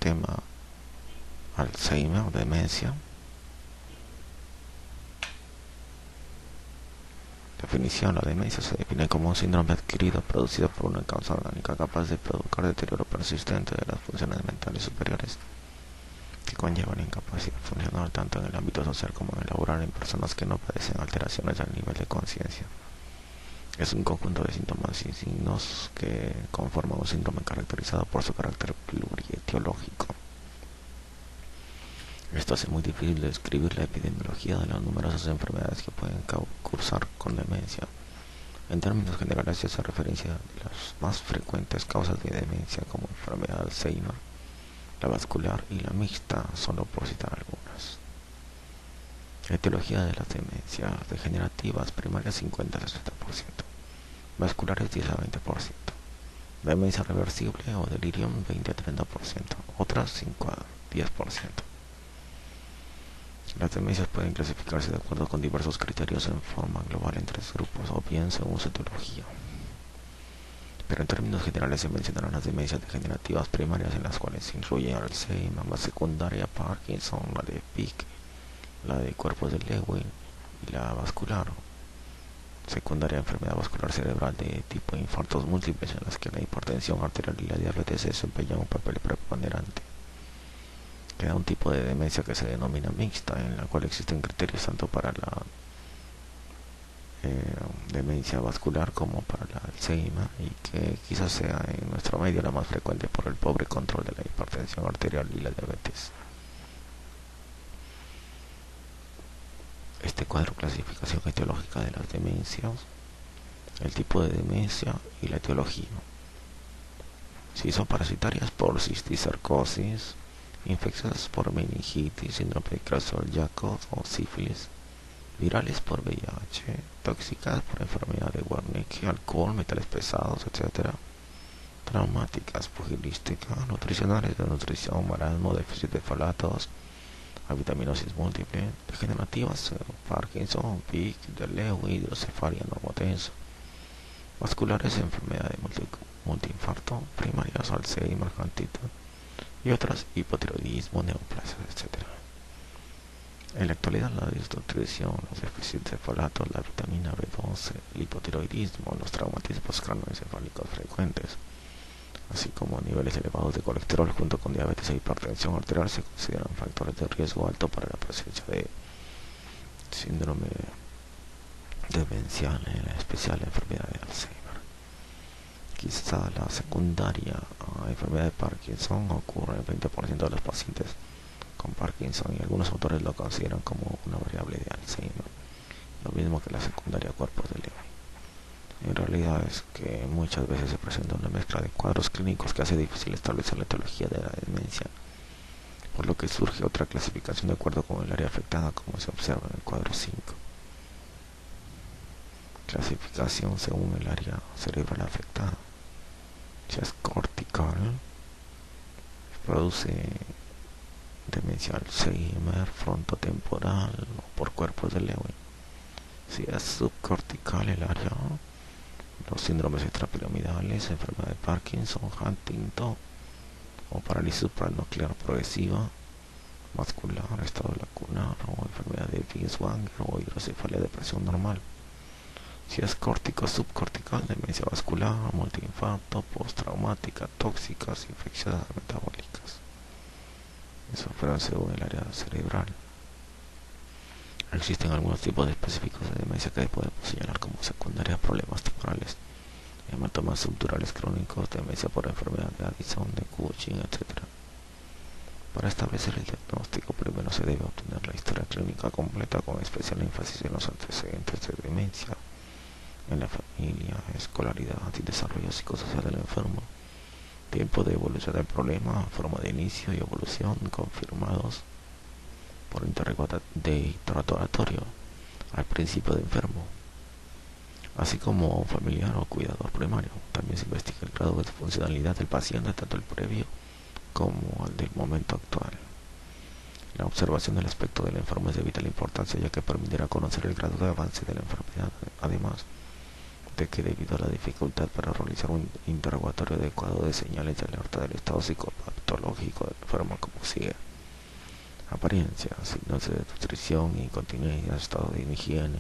esquema Alzheimer o demencia. Definición: la demencia se define como un síndrome adquirido producido por una causa orgánica capaz de provocar deterioro persistente de las funciones mentales superiores, que conllevan incapacidad funcional tanto en el ámbito social como en el laboral en personas que no padecen alteraciones al nivel de conciencia. Es un conjunto de síntomas y signos que conforman un síndrome caracterizado por su carácter plurietiológico. Esto hace muy difícil describir la epidemiología de las numerosas enfermedades que pueden cursar con demencia. En términos generales, se hace referencia de las más frecuentes causas de demencia como enfermedad de Alzheimer, la vascular y la mixta, solo por citar algunas. Etiología de las demencias degenerativas: primarias 50 a 60%, vasculares 10 a 20%, demencia reversible o delirium 20 a 30%, otras 5 a 10%. Las demencias pueden clasificarse de acuerdo con diversos criterios en forma global en tres grupos, o bien según su etiología. Pero en términos generales se mencionarán las demencias degenerativas primarias, en las cuales se incluyen Alzheimer, la secundaria Parkinson, la de Pick, la de cuerpos de Lewy y la vascular. Secundaria: enfermedad vascular cerebral de tipo infartos múltiples, en las que la hipertensión arterial y la diabetes desempeñan un papel preponderante. Queda un tipo de demencia que se denomina mixta, en la cual existen criterios tanto para la demencia vascular como para la Alzheimer, y que quizás sea en nuestro medio la más frecuente por el pobre control de la hipertensión arterial y la diabetes. Este cuadro: clasificación etiológica de las demencias, el tipo de demencia y la etiología. Si son parasitarias, por cisticercosis; infecciosas por meningitis, síndrome de Creutzfeldt-Jakob o sífilis; virales por VIH; tóxicas por enfermedad de Wernicke, alcohol, metales pesados, etc.; traumáticas, pugilística; nutricionales, de nutrición, marasmo, déficit de folatos, avitaminosis múltiple; degenerativas, Parkinson, Pick, de Lewy, hidrocefalia, normotensa; vasculares, enfermedad de multiinfarto; primarias, Alzheimer, Huntington y otras, hipotiroidismo, neoplasias, etc. En la actualidad, la desnutrición, los déficits de folatos, la vitamina B12, el hipotiroidismo, los traumatismos craneoencefálicos frecuentes, así como niveles elevados de colesterol junto con diabetes e hipertensión arterial, se consideran factores de riesgo alto para la presencia de síndrome demencial, en especial la enfermedad de Alzheimer. Quizá la secundaria enfermedad de Parkinson ocurre en el 20% de los pacientes con Parkinson, y algunos autores lo consideran como una variable de Alzheimer, lo mismo que la secundaria cuerpos de Lewy. En realidad es que muchas veces se presenta una mezcla de cuadros clínicos que hace difícil establecer la etiología de la demencia, por lo que surge otra clasificación de acuerdo con el área afectada, como se observa en el cuadro 5. Clasificación según el área cerebral afectada. Si es cortical, produce demencia Alzheimer frontotemporal o por cuerpos de Lewy. Si es subcortical el área, los síndromes extrapiramidales, enfermedad de Parkinson, Huntington o parálisis supranuclear progresiva; vascular, estado lacunar o enfermedad de Binswanger o hidrocefalia de presión normal. Si es córtico subcortical, demencia vascular, multiinfarto, postraumática, tóxicas, infecciosas, metabólicas. Eso fueron según el área cerebral. Existen algunos tipos específicos de demencia que podemos señalar como secundarias: problemas tumorales, hematomas subdurales crónicos, demencia por enfermedad de Addison, de Cushing, etc. Para establecer el diagnóstico, primero se debe obtener la historia clínica completa, con especial énfasis en los antecedentes de demencia en la familia, escolaridad y desarrollo psicosocial del enfermo, tiempo de evolución del problema, forma de inicio y evolución confirmados por interrogatorio al principio de enfermo, así como familiar o cuidador primario. También se investiga el grado de funcionalidad del paciente, tanto el previo como al del momento actual. La observación del aspecto del enfermo es de vital importancia, ya que permitirá conocer el grado de avance de la enfermedad. Además, de que debido a la dificultad para realizar un interrogatorio adecuado de señales de alerta del estado psicopatológico del enfermo como sigue: apariencia, signos de nutrición y continuidad, estado de higiene,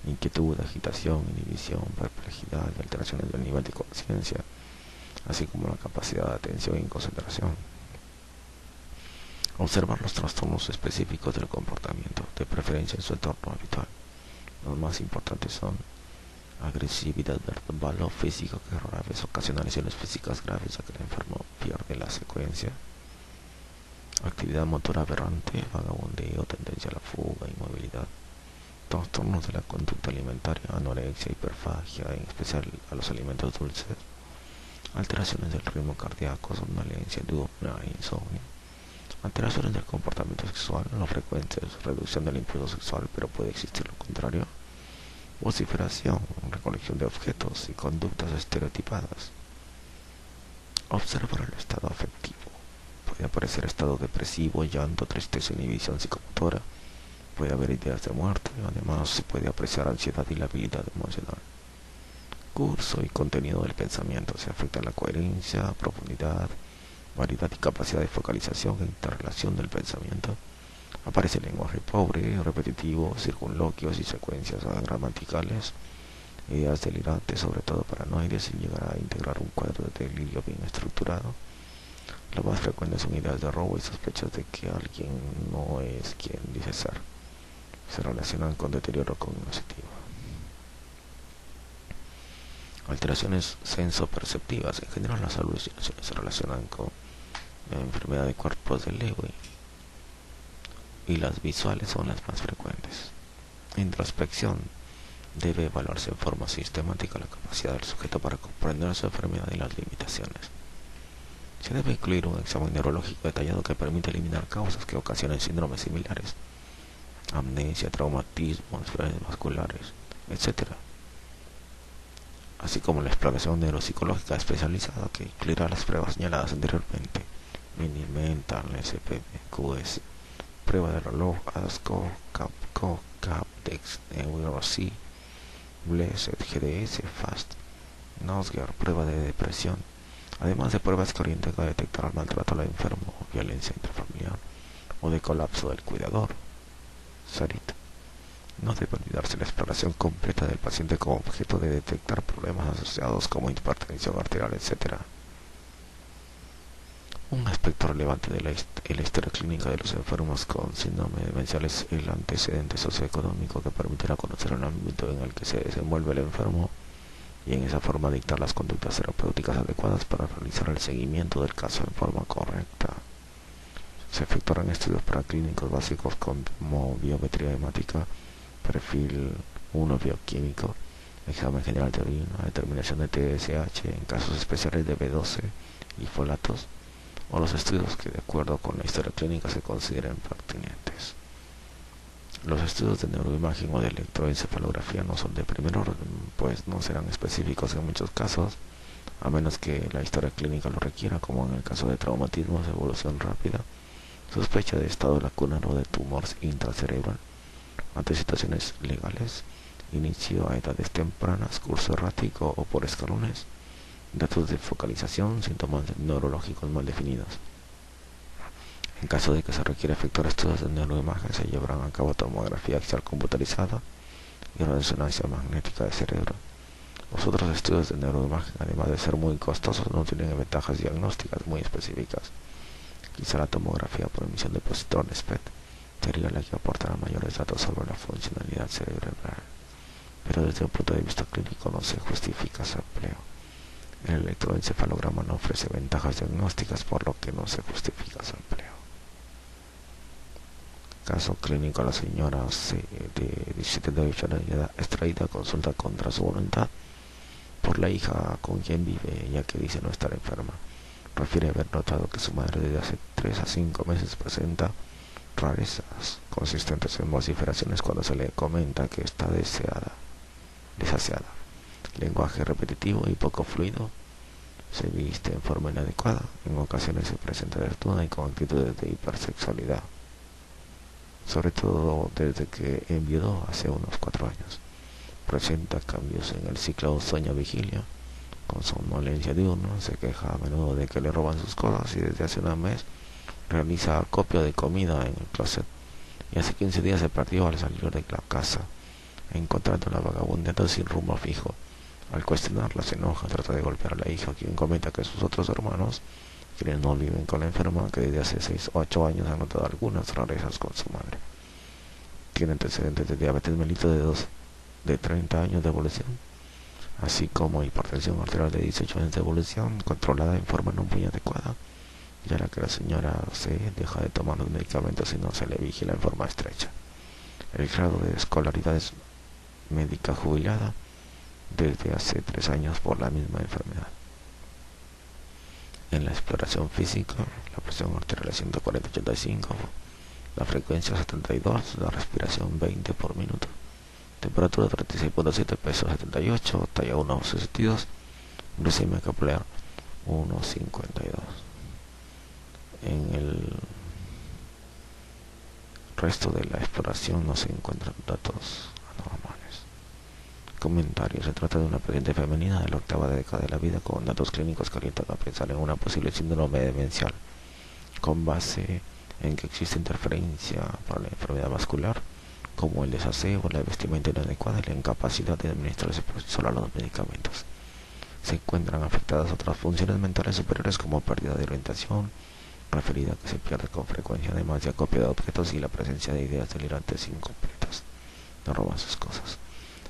inquietud, agitación, inhibición, perplejidad y alteraciones del nivel de conciencia, así como la capacidad de atención y concentración. Observar los trastornos específicos del comportamiento, de preferencia en su entorno habitual. Los más importantes son agresividad verbal o física, que rara vez ocasiona lesiones físicas graves ya que el enfermo pierde la secuencia; actividad motora aberrante, vagabundeo, tendencia a la fuga, inmovilidad; trastornos de la conducta alimentaria, anorexia, hiperfagia, en especial a los alimentos dulces; alteraciones del ritmo cardíaco, somnolencia, diurna e insomnio; alteraciones del comportamiento sexual, no frecuentes, reducción del impulso sexual, pero puede existir lo contrario; vociferación, recolección de objetos y conductas estereotipadas. Observar el estado afectivo. Puede aparecer estado depresivo, llanto, tristeza, inhibición psicomotora. Puede haber ideas de muerte. Además, se puede apreciar ansiedad y labilidad emocional. Curso y contenido del pensamiento. Se afecta la coherencia, profundidad, variedad y capacidad de focalización e interrelación del pensamiento. Aparece lenguaje pobre, repetitivo, circunloquios y secuencias gramaticales, ideas delirantes, sobre todo paranoides, sin llegar a integrar un cuadro de delirio bien estructurado. Lo más frecuente son ideas de robo y sospechas de que alguien no es quien dice ser. Se relacionan con deterioro cognitivo. Alteraciones sensoperceptivas. En general, las alucinaciones se relacionan con la enfermedad de cuerpos de Lewy, y las visuales son las más frecuentes. Introspección. Debe evaluarse en forma sistemática la capacidad del sujeto para comprender su enfermedad y las limitaciones. Se debe incluir un examen neurológico detallado que permite eliminar causas que ocasionen síndromes similares, amnesia, traumatismo, enfermedades vasculares, etc., así como la exploración neuropsicológica especializada que incluirá las pruebas señaladas anteriormente: Mini-Mental, SPQS, prueba de reloj, ASCO, CAPCO, CAPDEX, Neuro-C, Blessed, GDS, FAST, Nosger, prueba de depresión, además de pruebas que orientan a detectar el maltrato al enfermo, violencia intrafamiliar o de colapso del cuidador, SARIT. No debe olvidarse la exploración completa del paciente como objeto de detectar problemas asociados como hipertensión arterial, etc. Un aspecto relevante de la historia clínica de los enfermos con síndrome demencial es el antecedente socioeconómico, que permitirá conocer el ámbito en el que se desenvuelve el enfermo y en esa forma dictar las conductas terapéuticas adecuadas para realizar el seguimiento del caso en forma correcta. Se efectuarán estudios preclínicos básicos como biometría hemática, perfil 1 bioquímico, examen general de orina, determinación de TSH en casos especiales de B12 y folatos, o los estudios que de acuerdo con la historia clínica se consideren pertinentes. Los estudios de neuroimagen o de electroencefalografía no son de primer orden, pues no serán específicos en muchos casos, a menos que la historia clínica lo requiera, como en el caso de traumatismos de evolución rápida, sospecha de estado lacunar o de tumor intracerebral, ante situaciones legales, inicio a edades tempranas, curso errático o por escalones, datos de focalización, síntomas neurológicos mal definidos. En caso de que se requiera efectuar estudios de neuroimagen, se llevarán a cabo tomografía axial computarizada y resonancia magnética de cerebro. Los otros estudios de neuroimagen, además de ser muy costosos, no tienen ventajas diagnósticas muy específicas. Quizá la tomografía por emisión de positrones PET sería la que aportará mayores datos sobre la funcionalidad cerebral, pero desde un punto de vista clínico no se justifica su empleo. El electroencefalograma no ofrece ventajas diagnósticas, por lo que no se justifica su empleo. Caso clínico: la señora C, de 17 años de edad, extraída a consulta contra su voluntad por la hija con quien vive, ya que dice no estar enferma. Refiere haber notado que su madre desde hace 3 a 5 meses presenta rarezas consistentes en vociferaciones cuando se le comenta que está desasiada, lenguaje repetitivo y poco fluido, se viste en forma inadecuada, en ocasiones se presenta desnuda y con actitudes de hipersexualidad, sobre todo desde que enviudó hace unos 4 años. Presenta cambios en el ciclo sueño-vigilia, con somnolencia diurna, se queja a menudo de que le roban sus cosas y desde hace un mes realiza acopio de comida en el closet. Y hace 15 días se perdió al salir de la casa, encontrándola vagabundeando sin rumbo fijo. Al cuestionarla se enoja, trata de golpear a la hija, quien comenta que sus otros hermanos, quienes no viven con la enferma, que desde hace 6 o 8 años han notado algunas rarezas con su madre. Tiene antecedentes de diabetes mellitus de 30 años de evolución, así como hipertensión arterial de 18 años de evolución, controlada en forma no muy adecuada, ya que la señora C deja de tomar los medicamentos y no se le vigila en forma estrecha. El grado de escolaridad es médica jubilada desde hace 3 años por la misma enfermedad. En la exploración física, la presión arterial es 140/85, la frecuencia 72, la respiración 20 por minuto, temperatura 36.7, peso 78, talla 1,62, glucemia capilar 1,52. En el resto de la exploración no se encuentran datos anormales. Comentario: se trata de una paciente femenina de la octava década de la vida con datos clínicos que orientan a pensar en una posible síndrome demencial, con base en que existe interferencia para la enfermedad vascular, como el desaseo, la vestimenta inadecuada y la incapacidad de administrarse por sí sola los medicamentos. Se encuentran afectadas otras funciones mentales superiores como pérdida de orientación, referida a que se pierde con frecuencia, además de acopio de objetos y la presencia de ideas delirantes incompletas. No roban sus cosas.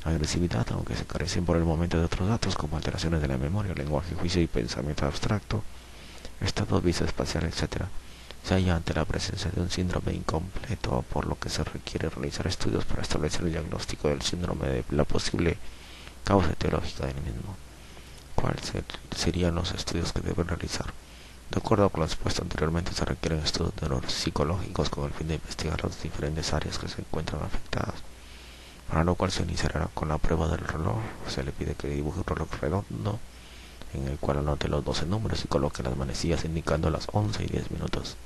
Agresividad, aunque se carecen por el momento de otros datos como alteraciones de la memoria, lenguaje, juicio y pensamiento abstracto, estado visoespacial, etc., se halla ante la presencia de un síndrome incompleto, por lo que se requiere realizar estudios para establecer el diagnóstico del síndrome de la posible causa etiológica del mismo. ¿Cuáles serían los estudios que deben realizar? De acuerdo con lo expuesto anteriormente, se requieren estudios neuropsicológicos con el fin de investigar las diferentes áreas que se encuentran afectadas, para lo cual se iniciará con la prueba del reloj. Se le pide que dibuje un reloj redondo en el cual anote los 12 números y coloque las manecillas indicando las 11 y 10 minutos.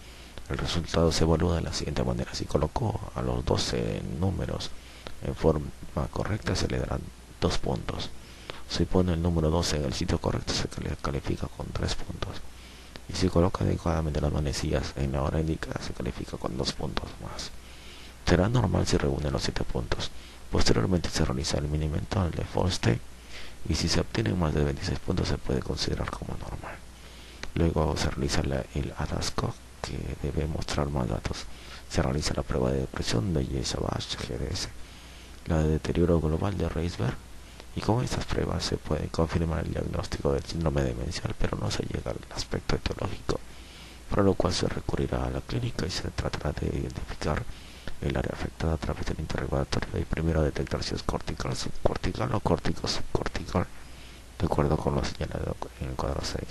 El resultado se evalúa de la siguiente manera: si colocó a los 12 números en forma correcta, se le darán 2 puntos. Si pone el número 12 en el sitio correcto, se califica con 3 puntos. Y si coloca adecuadamente las manecillas en la hora indicada, se califica con 2 puntos más. Será normal si reúne los 7 puntos. Posteriormente se realiza el mini mental de Fallstay, y si se obtienen más de 26 puntos se puede considerar como normal. Luego se realiza el ADASCO, que debe mostrar más datos. Se realiza la prueba de depresión de Savage GDS, la de deterioro global de Reisberg, y con estas pruebas se puede confirmar el diagnóstico del síndrome demencial, pero no se llega al aspecto etiológico, para lo cual se recurrirá a la clínica y se tratará de identificar el área afectada a través del interrogatorio y primero detectar si es cortical, subcortical o córtico-subcortical, de acuerdo con lo señalado en el cuadro 6.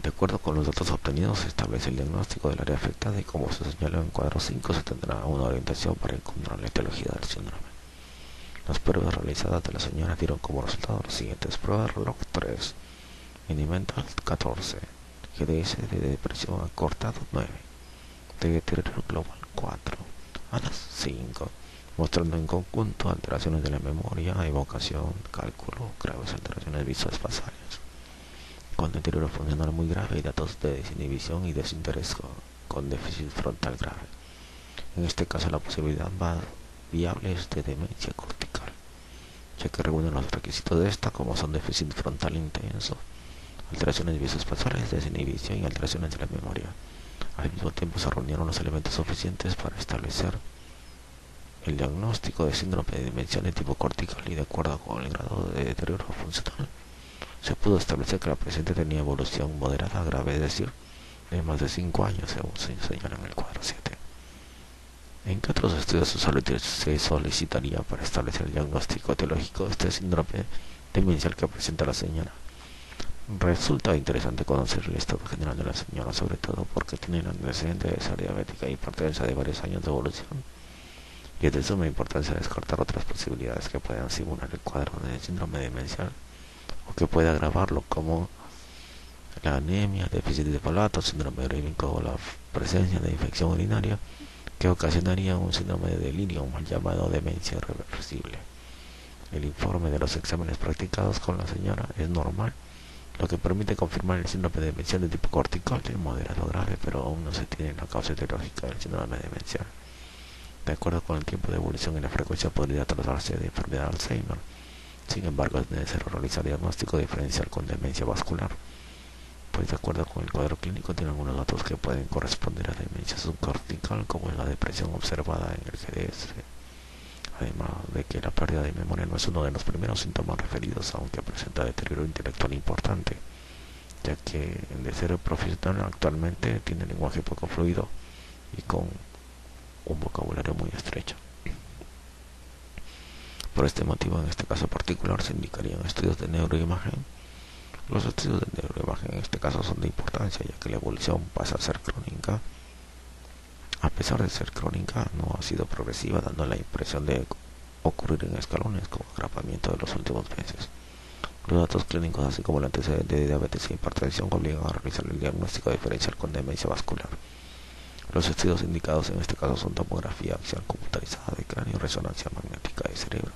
De acuerdo con los datos obtenidos, se establece el diagnóstico del área afectada y, como se señaló en el cuadro 5, se tendrá una orientación para encontrar la etiología del síndrome. Las pruebas realizadas de la señora dieron como resultado los siguientes: prueba de reloj 3, Minimental 14, GDS de depresión acortado 9, de deterioro global 4, ADAS 5, mostrando en conjunto alteraciones de la memoria, evocación, cálculo, graves alteraciones visoespaciales, con deterioro funcional muy grave y datos de desinhibición y desinterés con déficit frontal grave. En este caso, la posibilidad más viable es de demencia cortical, ya que reúnen los requisitos de esta, como son déficit frontal intenso, alteraciones visoespaciales, desinhibición y alteraciones de la memoria. Al mismo tiempo se reunieron los elementos suficientes para establecer el diagnóstico de síndrome de demencia de tipo cortical, y de acuerdo con el grado de deterioro funcional se pudo establecer que la paciente tenía evolución moderada a grave, es decir, de más de 5 años, según se señala en el cuadro 7. ¿En qué otros estudios se solicitaría para establecer el diagnóstico etiológico de este síndrome demencial que presenta la señora? Resulta interesante conocer el estado general de la señora, sobre todo porque tiene el antecedente de ser diabética y hipertensa de varios años de evolución, y es de suma importancia descartar otras posibilidades que puedan simular el cuadro de síndrome demencial o que pueda agravarlo, como la anemia, déficit de folato, síndrome urémico o la presencia de infección urinaria, que ocasionaría un síndrome de delirio, mal llamado demencia irreversible. El informe de los exámenes practicados con la señora es normal, lo que permite confirmar el síndrome de demencia de tipo cortical de moderado grave, pero aún no se tiene la causa etiológica del síndrome demencial. De acuerdo con el tiempo de evolución y la frecuencia, podría tratarse de enfermedad de Alzheimer. Sin embargo, es necesario realizar diagnóstico diferencial con demencia vascular, pues de acuerdo con el cuadro clínico tiene algunos datos que pueden corresponder a demencia subcortical, como es la depresión observada en el GDS. Además de que la pérdida de memoria no es uno de los primeros síntomas referidos, aunque presenta deterioro intelectual importante, ya que el de ser profesional actualmente tiene lenguaje poco fluido y con un vocabulario muy estrecho. Por este motivo, en este caso particular, se indicarían estudios de neuroimagen. Los estudios de neuroimagen en este caso son de importancia, ya que la evolución pasa a ser crónica. A pesar de ser crónica, no ha sido progresiva, dando la impresión de ocurrir en escalones con agravamiento de los últimos meses. Los datos clínicos, así como el antecedente de diabetes e hipertensión, obligan a realizar el diagnóstico diferencial con demencia vascular. Los estudios indicados en este caso son tomografía axial computarizada de cráneo y resonancia magnética de cerebro.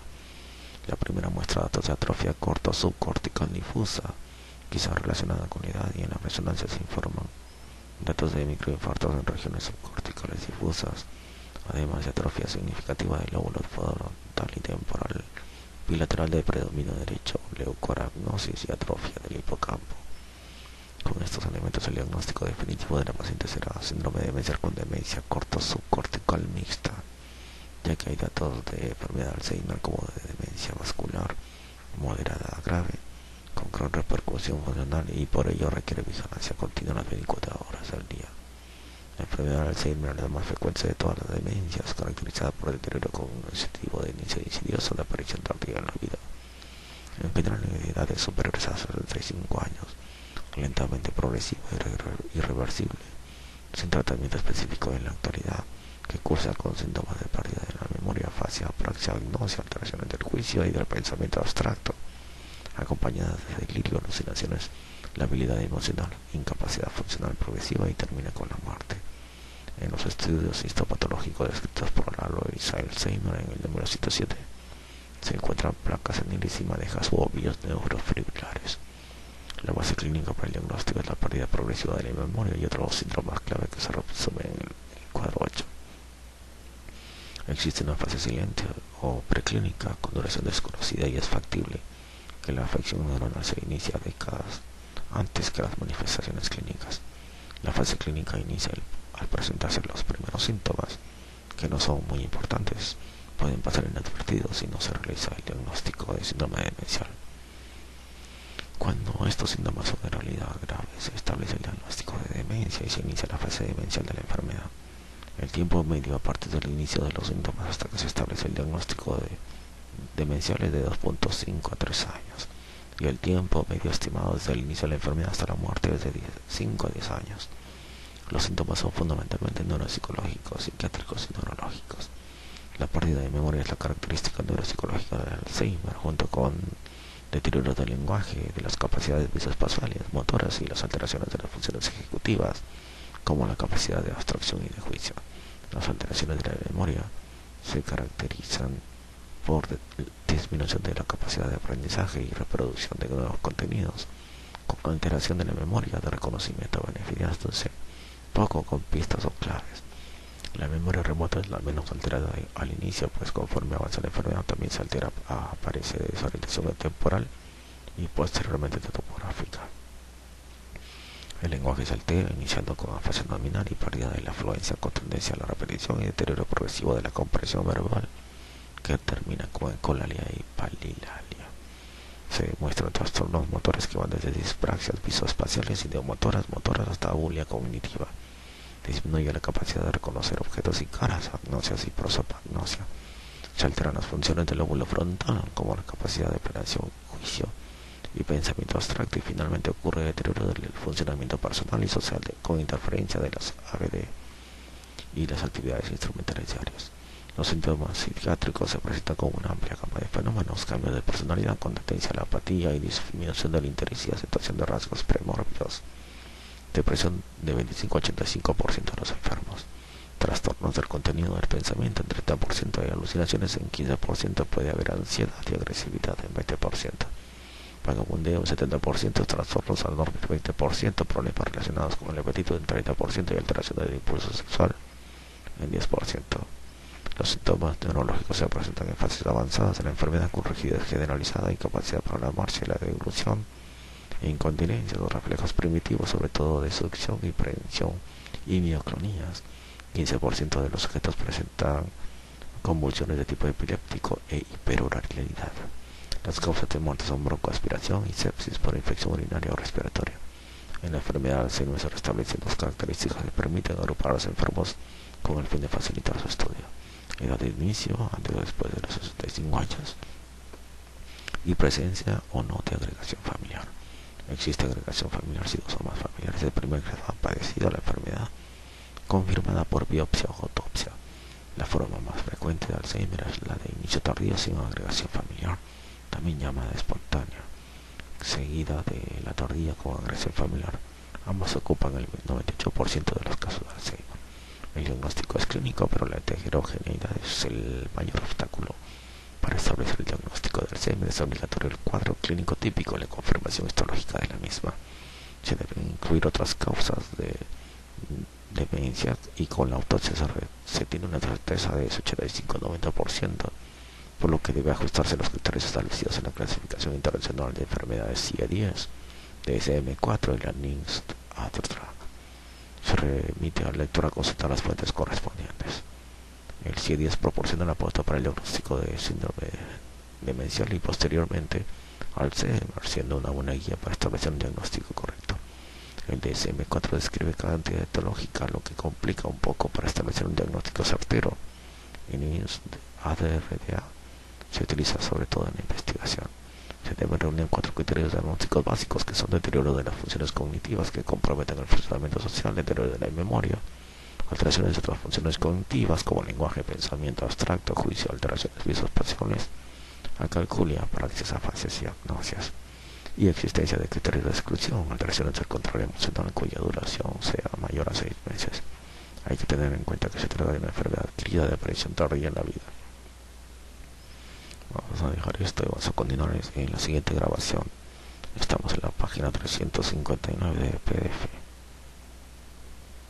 La primera muestra datos de atrofia corto subcortical difusa, quizás relacionada con la edad, y en la resonancia se informan datos de microinfartos en regiones subcorticales difusas, además de atrofia significativa del lóbulo frontal y temporal bilateral de predominio derecho, leucoaracnosis y atrofia del hipocampo. Con estos elementos, el diagnóstico definitivo de la paciente será síndrome de demencia con demencia corto subcortical mixta, ya que hay datos de enfermedad de Alzheimer como de demencia vascular moderada a grave, con gran repercusión funcional, y por ello requiere vigilancia continua las 24 horas al día. La enfermedad de Alzheimer es la más frecuente de todas las demencias, caracterizada por el deterioro cognitivo de inicio insidioso de aparición tardía en la vida, en general en edades superiores a 65 años, lentamente progresiva e irreversible, sin tratamiento específico en la actualidad, que cursa con síntomas de pérdida de la memoria, afasia, apraxia, agnosia, alteraciones del juicio y del pensamiento abstracto, acompañadas de delirio, alucinaciones, la habilidad emocional, incapacidad funcional progresiva, y termina con la muerte. En los estudios histopatológicos descritos por Alois Alzheimer en el número 107 se encuentran placas seniles y madejas u ovillos neurofibrilares. La base clínica para el diagnóstico es la pérdida progresiva de la memoria y otros síntomas clave que se resumen en el cuadro 8. Existe una fase silente o preclínica con duración desconocida, y es factible que la afección neuronal se inicia décadas antes que las manifestaciones clínicas. La fase clínica inicia al presentarse los primeros síntomas, que no son muy importantes, pueden pasar inadvertidos si no se realiza el diagnóstico de síndrome demencial. Cuando estos síntomas son en realidad graves, se establece el diagnóstico de demencia y se inicia la fase demencial de la enfermedad. El tiempo medio a partir del inicio de los síntomas hasta que se establece el diagnóstico de demencial es de 2.5 a 3 años, y el tiempo medio estimado desde el inicio de la enfermedad hasta la muerte es de 5 a 10 años. Los síntomas son fundamentalmente neuropsicológicos, psiquiátricos y neurológicos. La pérdida de memoria es la característica neuropsicológica del Alzheimer, junto con deterioro del lenguaje, de las capacidades visoespaciales, motoras y las alteraciones de las funciones ejecutivas, como la capacidad de abstracción y de juicio. Las alteraciones de la memoria se caracterizan por disminución de la capacidad de aprendizaje y reproducción de nuevos contenidos, con alteración de la memoria de reconocimiento beneficiándose poco con pistas o claves. La memoria remota es la menos alterada al inicio, pues conforme avanza la enfermedad también se altera, aparece desorientación temporal y posteriormente topográfica. El lenguaje se altera, iniciando con afasia nominal y pérdida de la fluencia con tendencia a la repetición y deterioro progresivo de la comprensión verbal, que termina con ecolalia y palilalia. Se demuestran trastornos motores que van desde dispraxias visoespaciales, ideomotoras, motoras hasta abulia cognitiva. Disminuye la capacidad de reconocer objetos y caras, agnosias y prosopagnosia. Se alteran las funciones del lóbulo frontal, como la capacidad de planeación, juicio y pensamiento abstracto, y finalmente ocurre deterioro del funcionamiento personal y social con interferencia de las ABD y las actividades instrumentales diarias. Los síntomas psiquiátricos se presentan con una amplia gama de fenómenos: cambios de personalidad con tendencia a la apatía y disminución del interés y aceptación de rasgos premórbidos, depresión de 25 a 85% de los enfermos, trastornos del contenido del pensamiento en 30%, hay alucinaciones en 15%, puede haber ansiedad y agresividad en 20%, vagabundeo en 70%, trastornos al dormir 20%, problemas relacionados con el apetito en 30% y alteración del impulso sexual en 10%. Los síntomas neurológicos se presentan en fases avanzadas de la enfermedad con rigidez generalizada, incapacidad para la marcha y la deglución, incontinencia, los reflejos primitivos, sobre todo de succión y prehensión, y mioclonías. 15% de los sujetos presentan convulsiones de tipo epiléptico e hiperuralidad. Las causas de muerte son broncoaspiración y sepsis por infección urinaria o respiratoria. En la enfermedad de Alzheimer se restablecen dos características que permiten agrupar a los enfermos con el fin de facilitar su estudio: edad de inicio, antes o después de los 65 años, y presencia o no de agregación familiar. Existe agregación familiar si dos o más familiares del primer grado han padecido la enfermedad, confirmada por biopsia o autopsia. La forma más frecuente de Alzheimer es la de inicio tardío sin agregación familiar, también llamada espontánea, seguida de la tardía con agresión familiar. Ambos ocupan el 98% de los casos de Alzheimer. El diagnóstico es clínico, pero la heterogeneidad es el mayor obstáculo. Para establecer el diagnóstico de Alzheimer es obligatorio el cuadro clínico típico y la confirmación histológica de la misma. Se deben incluir otras causas de demencia y con la autopsia se tiene una certeza de 85-90%, por lo que debe ajustarse los criterios establecidos en la clasificación internacional de enfermedades CIE-10, DSM-4 y la NICST-ATRA. Se remite al lector a consultar las fuentes correspondientes. El CIE-10 proporciona la pauta para el diagnóstico de síndrome demencial y posteriormente Alzheimer, siendo una buena guía para establecer un diagnóstico correcto. El DSM-4 describe cada entidad etológica, lo que complica un poco para establecer un diagnóstico certero. En ADRDA se utiliza sobre todo en la investigación. Se deben reunir 4 criterios diagnósticos básicos, que son deterioro de las funciones cognitivas que comprometen el funcionamiento social, deterioro de la memoria, alteraciones de otras funciones cognitivas como lenguaje, pensamiento abstracto, juicio, alteraciones visoespaciales, acalculia, parálisis, afasias y agnosias, y existencia de criterios de exclusión, alteraciones del control emocional cuya duración sea mayor a 6 meses. Hay que tener en cuenta que se trata de una enfermedad adquirida de aparición tardía en la vida. Vamos a dejar esto y vamos a continuar en la siguiente grabación. Estamos en la página 359 de PDF.